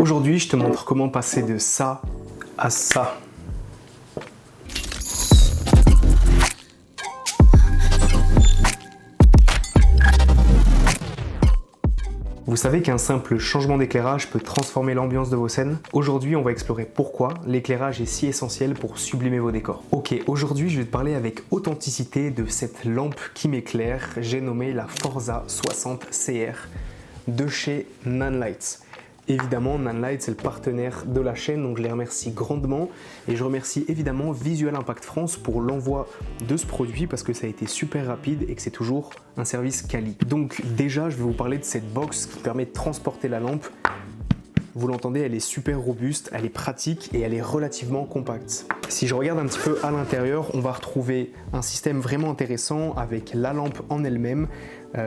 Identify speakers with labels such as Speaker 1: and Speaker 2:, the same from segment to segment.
Speaker 1: Aujourd'hui, je te montre comment passer de ça à ça. Vous savez qu'un simple changement d'éclairage peut transformer l'ambiance de vos scènes? Aujourd'hui, on va explorer pourquoi l'éclairage est si essentiel pour sublimer vos décors. Ok, aujourd'hui, je vais te parler avec authenticité de cette lampe qui m'éclaire. J'ai nommé la Forza 60 CR de chez Nanlite. Évidemment, Nanlite, c'est le partenaire de la chaîne, donc je les remercie grandement. Et je remercie évidemment Visual Impact France pour l'envoi de ce produit parce que ça a été super rapide et que c'est toujours un service quali. Donc déjà, je vais vous parler de cette box qui permet de transporter la lampe. Vous l'entendez, elle est super robuste, elle est pratique et elle est relativement compacte. Si je regarde un petit peu à l'intérieur, on va retrouver un système vraiment intéressant avec la lampe en elle-même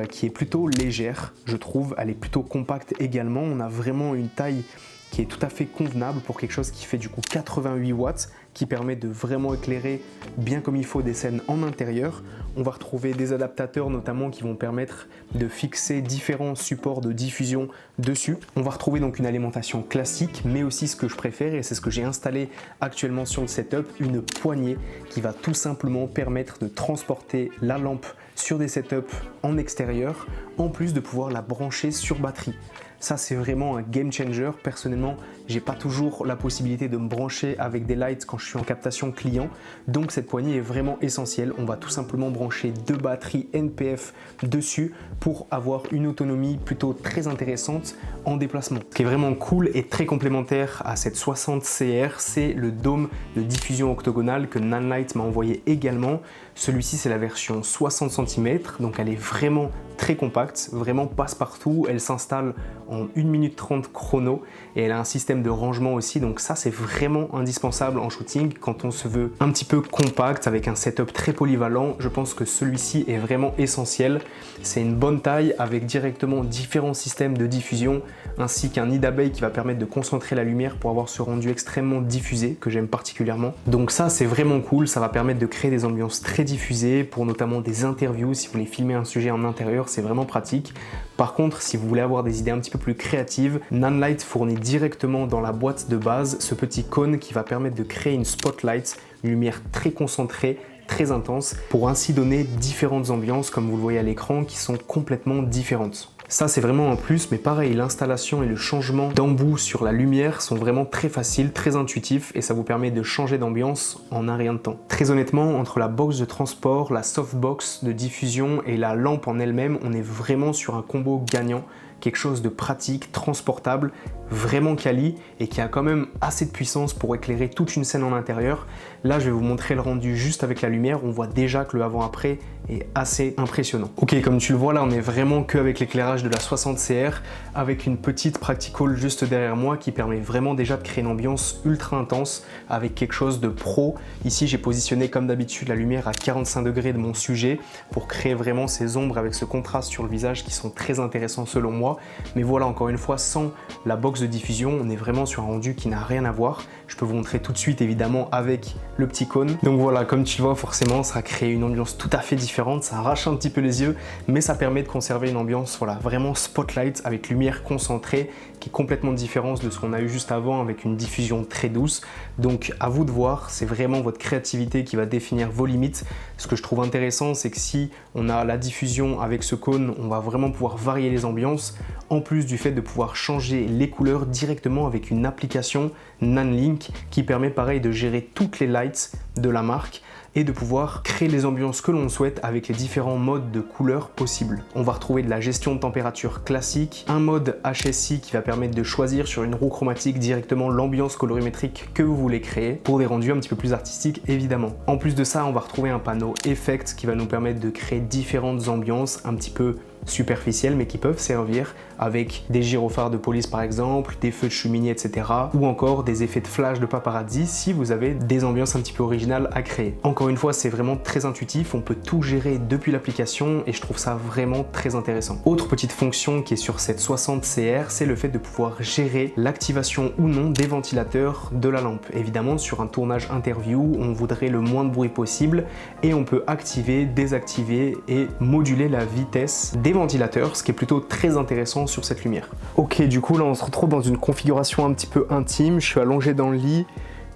Speaker 1: qui est plutôt légère, je trouve. Elle est plutôt compacte également. On a vraiment une taille qui est tout à fait convenable pour quelque chose qui fait du coup 88 watts, qui permet de vraiment éclairer bien comme il faut des scènes en intérieur. On va retrouver des adaptateurs notamment qui vont permettre de fixer différents supports de diffusion dessus. On va retrouver donc une alimentation classique, mais aussi ce que je préfère, et c'est ce que j'ai installé actuellement sur le setup, une poignée qui va tout simplement permettre de transporter la lampe sur des setups en extérieur, en plus de pouvoir la brancher sur batterie. Ça, c'est vraiment un game changer. Personnellement, j'ai pas toujours la possibilité de me brancher avec des lights quand je suis en captation client. Donc, cette poignée est vraiment essentielle. On va tout simplement brancher deux batteries NPF dessus pour avoir une autonomie plutôt très intéressante en déplacement. Ce qui est vraiment cool et très complémentaire à cette 60 CR, c'est le dôme de diffusion octogonale que Nanlite m'a envoyé également. Celui-ci, c'est la version 60 cm, donc elle est vraiment très compacte, vraiment passe-partout. Elle s'installe en 1 minute 30 chrono et elle a un système de rangement aussi, donc ça c'est vraiment indispensable en shooting quand on se veut un petit peu compact avec un setup très polyvalent. Je pense que celui-ci est vraiment essentiel. C'est une bonne taille avec directement différents systèmes de diffusion ainsi qu'un nid d'abeille qui va permettre de concentrer la lumière pour avoir ce rendu extrêmement diffusé que j'aime particulièrement. Donc ça c'est vraiment cool, ça va permettre de créer des ambiances très diffusées pour notamment des interviews. Si vous voulez filmer un sujet en intérieur, c'est vraiment pratique. Par contre, si vous voulez avoir des idées un petit peu plus créatives, Nanlite fournit directement dans la boîte de base ce petit cône qui va permettre de créer une spotlight, une lumière très concentrée, très intense, pour ainsi donner différentes ambiances, comme vous le voyez à l'écran, qui sont complètement différentes. Ça, c'est vraiment un plus, mais pareil, l'installation et le changement d'embout sur la lumière sont vraiment très faciles, très intuitifs, et ça vous permet de changer d'ambiance en un rien de temps. Très honnêtement, entre la box de transport, la softbox de diffusion et la lampe en elle-même, on est vraiment sur un combo gagnant, quelque chose de pratique, transportable, vraiment quali et qui a quand même assez de puissance pour éclairer toute une scène en intérieur. Là, je vais vous montrer le rendu juste avec la lumière. On voit déjà que le avant-après est assez impressionnant. Ok, comme tu le vois là, on est vraiment que avec l'éclairage de la 60 CR avec une petite practical juste derrière moi qui permet vraiment déjà de créer une ambiance ultra intense avec quelque chose de pro. Ici, j'ai positionné comme d'habitude la lumière à 45 degrés de mon sujet pour créer vraiment ces ombres avec ce contraste sur le visage qui sont très intéressants selon moi. Mais voilà, encore une fois, sans la box de diffusion, on est vraiment sur un rendu qui n'a rien à voir. Je peux vous montrer tout de suite évidemment avec le petit cône. Donc voilà, comme tu vois, forcément ça crée une ambiance tout à fait différente, ça arrache un petit peu les yeux, mais ça permet de conserver une ambiance voilà, vraiment spotlight avec lumière concentrée qui est complètement différente de ce qu'on a eu juste avant avec une diffusion très douce. Donc à vous de voir, c'est vraiment votre créativité qui va définir vos limites. Ce que je trouve intéressant, c'est que si on a la diffusion avec ce cône, on va vraiment pouvoir varier les ambiances, en plus du fait de pouvoir changer les couleurs directement avec une application Nanlink qui permet pareil de gérer toutes les lights de la marque et de pouvoir créer les ambiances que l'on souhaite avec les différents modes de couleurs possibles. On va retrouver de la gestion de température classique, un mode HSI qui va permettre de choisir sur une roue chromatique directement l'ambiance colorimétrique que vous voulez créer pour des rendus un petit peu plus artistiques évidemment. En plus de ça, on va retrouver un panneau Effect qui va nous permettre de créer différentes ambiances un petit peu superficielles mais qui peuvent servir avec des gyrophares de police par exemple, des feux de cheminée etc. ou encore des effets de flash de paparazzi si vous avez des ambiances un petit peu originales à créer. Encore une fois, c'est vraiment très intuitif, on peut tout gérer depuis l'application et je trouve ça vraiment très intéressant. Autre petite fonction qui est sur cette 60 CR, c'est le fait de pouvoir gérer l'activation ou non des ventilateurs de la lampe. Évidemment, sur un tournage interview, on voudrait le moins de bruit possible et on peut activer, désactiver et moduler la vitesse des ventilateurs, ce qui est plutôt très intéressant sur cette lumière. Ok, du coup là on se retrouve dans une configuration un petit peu intime, je suis allongé dans le lit,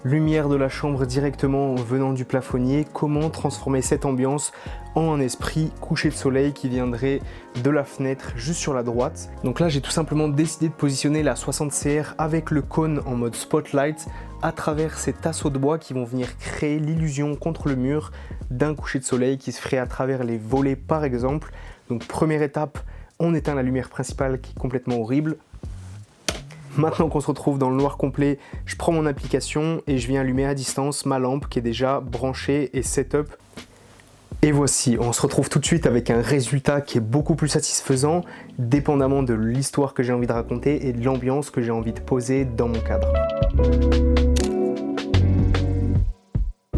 Speaker 1: lumière de la chambre directement venant du plafonnier. Comment transformer cette ambiance en un esprit coucher de soleil qui viendrait de la fenêtre juste sur la droite. Donc là j'ai tout simplement décidé de positionner la 60CR avec le cône en mode spotlight à travers ces tasseaux de bois qui vont venir créer l'illusion contre le mur d'un coucher de soleil qui se ferait à travers les volets par exemple. Donc première étape, on éteint la lumière principale qui est complètement horrible. Maintenant qu'on se retrouve dans le noir complet, je prends mon application et je viens allumer à distance ma lampe qui est déjà branchée et setup. Et voici, on se retrouve tout de suite avec un résultat qui est beaucoup plus satisfaisant, dépendamment de l'histoire que j'ai envie de raconter et de l'ambiance que j'ai envie de poser dans mon cadre.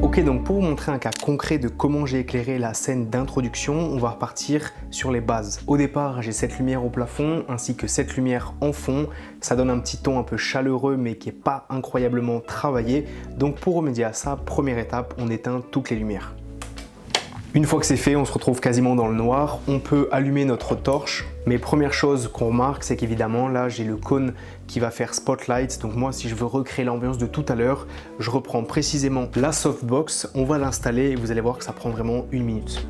Speaker 1: Ok, donc pour vous montrer un cas concret de comment j'ai éclairé la scène d'introduction, on va repartir sur les bases. Au départ, j'ai cette lumière au plafond ainsi que cette lumière en fond. Ça donne un petit ton un peu chaleureux mais qui n'est pas incroyablement travaillé. Donc pour remédier à ça, première étape, on éteint toutes les lumières. Une fois que c'est fait, on se retrouve quasiment dans le noir. On peut allumer notre torche. Mais première chose qu'on remarque, c'est qu'évidemment, là, j'ai le cône qui va faire spotlight. Donc moi, si je veux recréer l'ambiance de tout à l'heure, je reprends précisément la softbox. On va l'installer et vous allez voir que ça prend vraiment 1 minute.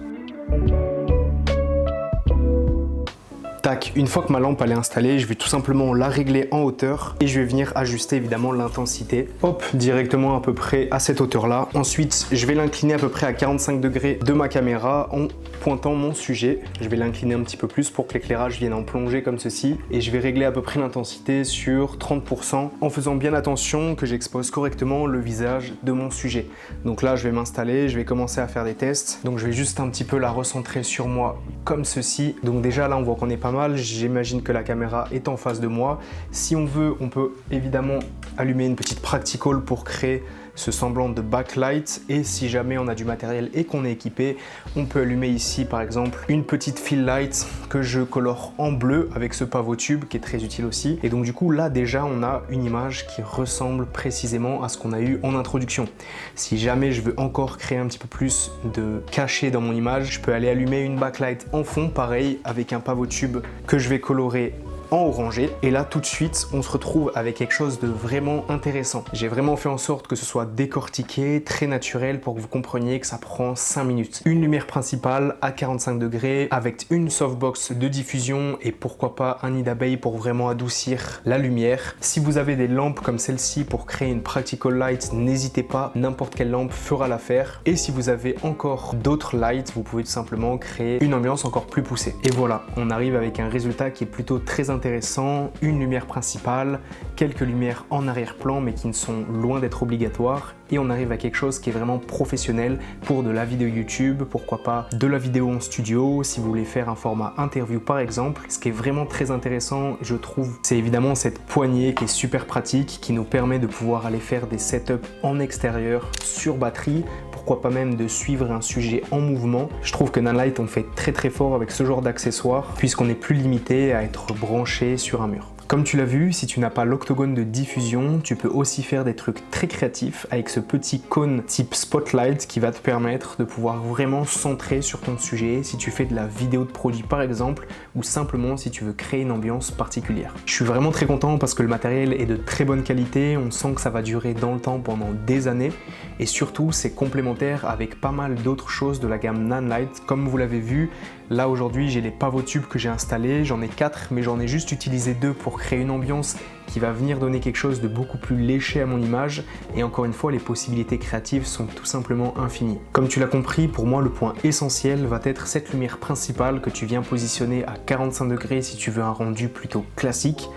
Speaker 1: Tac, une fois que ma lampe elle est installée, je vais tout simplement la régler en hauteur et je vais venir ajuster évidemment l'intensité. Hop, directement à peu près à cette hauteur là. Ensuite, je vais l'incliner à peu près à 45 degrés de ma caméra en pointant mon sujet. Je vais l'incliner un petit peu plus pour que l'éclairage vienne en plongée comme ceci. Et je vais régler à peu près l'intensité sur 30% en faisant bien attention que j'expose correctement le visage de mon sujet. Donc là, je vais m'installer, je vais commencer à faire des tests. Donc je vais juste un petit peu la recentrer sur moi comme ceci. Donc déjà là, on voit qu'on est pas mal. J'imagine que la caméra est en face de moi. Si on veut, on peut évidemment allumer une petite practical pour créer ce semblant de backlight, et si jamais on a du matériel et qu'on est équipé, on peut allumer ici par exemple une petite fill light que je colore en bleu avec ce pavot tube qui est très utile aussi. Et donc du coup là déjà on a une image qui ressemble précisément à ce qu'on a eu en introduction. Si jamais je veux encore créer un petit peu plus de cachet dans mon image, je peux aller allumer une backlight en fond, pareil avec un pavot tube que je vais colorer en orangé. Et là tout de suite on se retrouve avec quelque chose de vraiment intéressant. J'ai vraiment fait en sorte que ce soit décortiqué, très naturel pour que vous compreniez que ça prend 5 minutes. Une lumière principale à 45 degrés avec une softbox de diffusion et pourquoi pas un nid d'abeille pour vraiment adoucir la lumière. Si vous avez des lampes comme celle-ci pour créer une practical light, n'hésitez pas, n'importe quelle lampe fera l'affaire. Et si vous avez encore d'autres lights, vous pouvez tout simplement créer une ambiance encore plus poussée. Et voilà, on arrive avec un résultat qui est plutôt très intéressant, une lumière principale, quelques lumières en arrière-plan mais qui ne sont loin d'être obligatoires, et on arrive à quelque chose qui est vraiment professionnel pour de la vidéo YouTube, pourquoi pas de la vidéo en studio, si vous voulez faire un format interview par exemple. Ce qui est vraiment très intéressant, je trouve, c'est évidemment cette poignée qui est super pratique, qui nous permet de pouvoir aller faire des setups en extérieur sur batterie, pourquoi pas même de suivre un sujet en mouvement. Je trouve que Nanlite on fait très fort avec ce genre d'accessoires puisqu'on est plus limité à être branché sur un mur. Comme tu l'as vu, si tu n'as pas l'octogone de diffusion, tu peux aussi faire des trucs très créatifs avec ce petit cône type spotlight qui va te permettre de pouvoir vraiment centrer sur ton sujet si tu fais de la vidéo de produit par exemple, ou simplement si tu veux créer une ambiance particulière. Je suis vraiment très content parce que le matériel est de très bonne qualité, on sent que ça va durer dans le temps pendant des années, et surtout c'est complémentaire avec pas mal d'autres choses de la gamme Nanlite. Comme vous l'avez vu, là aujourd'hui j'ai les pavots tubes que j'ai installés, j'en ai 4 mais j'en ai juste utilisé 2 pour créer une ambiance qui va venir donner quelque chose de beaucoup plus léché à mon image, et encore une fois les possibilités créatives sont tout simplement infinies. Comme tu l'as compris, pour moi le point essentiel va être cette lumière principale que tu viens positionner à 45 degrés si tu veux un rendu plutôt classique.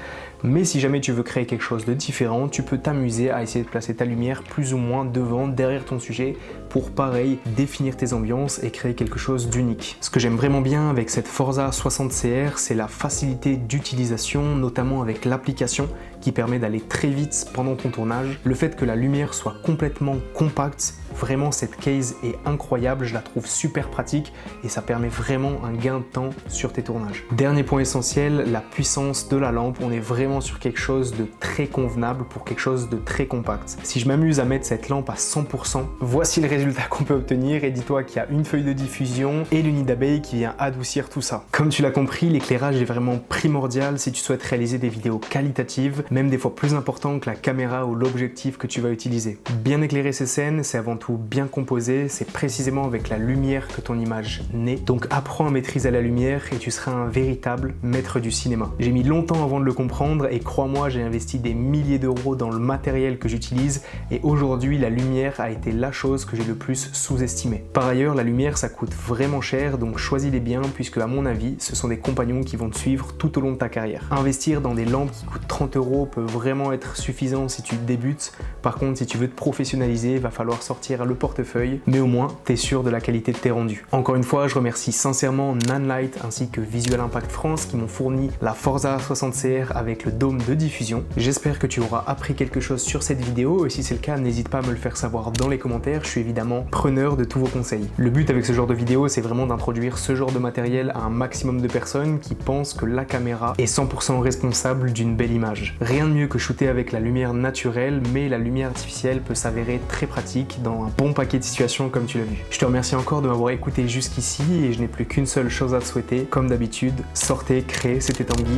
Speaker 1: Mais si jamais tu veux créer quelque chose de différent, tu peux t'amuser à essayer de placer ta lumière plus ou moins devant, derrière ton sujet pour pareil définir tes ambiances et créer quelque chose d'unique. Ce que j'aime vraiment bien avec cette Forza 60CR, c'est la facilité d'utilisation, notamment avec l'application qui permet d'aller très vite pendant ton tournage. Le fait que la lumière soit complètement compacte Vraiment, cette case est incroyable, je la trouve super pratique et ça permet vraiment un gain de temps sur tes tournages. Dernier point essentiel, la puissance de la lampe. On est vraiment sur quelque chose de très convenable pour quelque chose de très compact. Si je m'amuse à mettre cette lampe à 100%, voici le résultat qu'on peut obtenir et dis-toi qu'il y a une feuille de diffusion et le nid d'abeille qui vient adoucir tout ça. Comme tu l'as compris, l'éclairage est vraiment primordial si tu souhaites réaliser des vidéos qualitatives, même des fois plus important que la caméra ou l'objectif que tu vas utiliser. Bien éclairer ces scènes, c'est avant tout bien composé, c'est précisément avec la lumière que ton image naît. Donc apprends à maîtriser la lumière et tu seras un véritable maître du cinéma. J'ai mis longtemps avant de le comprendre et crois-moi, j'ai investi des milliers d'euros dans le matériel que j'utilise et aujourd'hui la lumière a été la chose que j'ai le plus sous-estimée. Par ailleurs, la lumière ça coûte vraiment cher, donc choisis-les bien puisque à mon avis, ce sont des compagnons qui vont te suivre tout au long de ta carrière. Investir dans des lampes qui coûtent 30 € peut vraiment être suffisant si tu débutes. Par contre, si tu veux te professionnaliser, il va falloir sortir le portefeuille, mais au moins, tu es sûr de la qualité de tes rendus. Encore une fois, je remercie sincèrement Nanlite ainsi que Visual Impact France qui m'ont fourni la Forza 60CR avec le dôme de diffusion. J'espère que tu auras appris quelque chose sur cette vidéo et si c'est le cas, n'hésite pas à me le faire savoir dans les commentaires, je suis évidemment preneur de tous vos conseils. Le but avec ce genre de vidéo, c'est vraiment d'introduire ce genre de matériel à un maximum de personnes qui pensent que la caméra est 100% responsable d'une belle image. Rien de mieux que shooter avec la lumière naturelle, mais la lumière artificielle peut s'avérer très pratique dans un bon paquet de situations comme tu l'as vu. Je te remercie encore de m'avoir écouté jusqu'ici et je n'ai plus qu'une seule chose à te souhaiter. Comme d'habitude, sortez, créez, c'était Tanguy.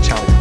Speaker 1: Ciao.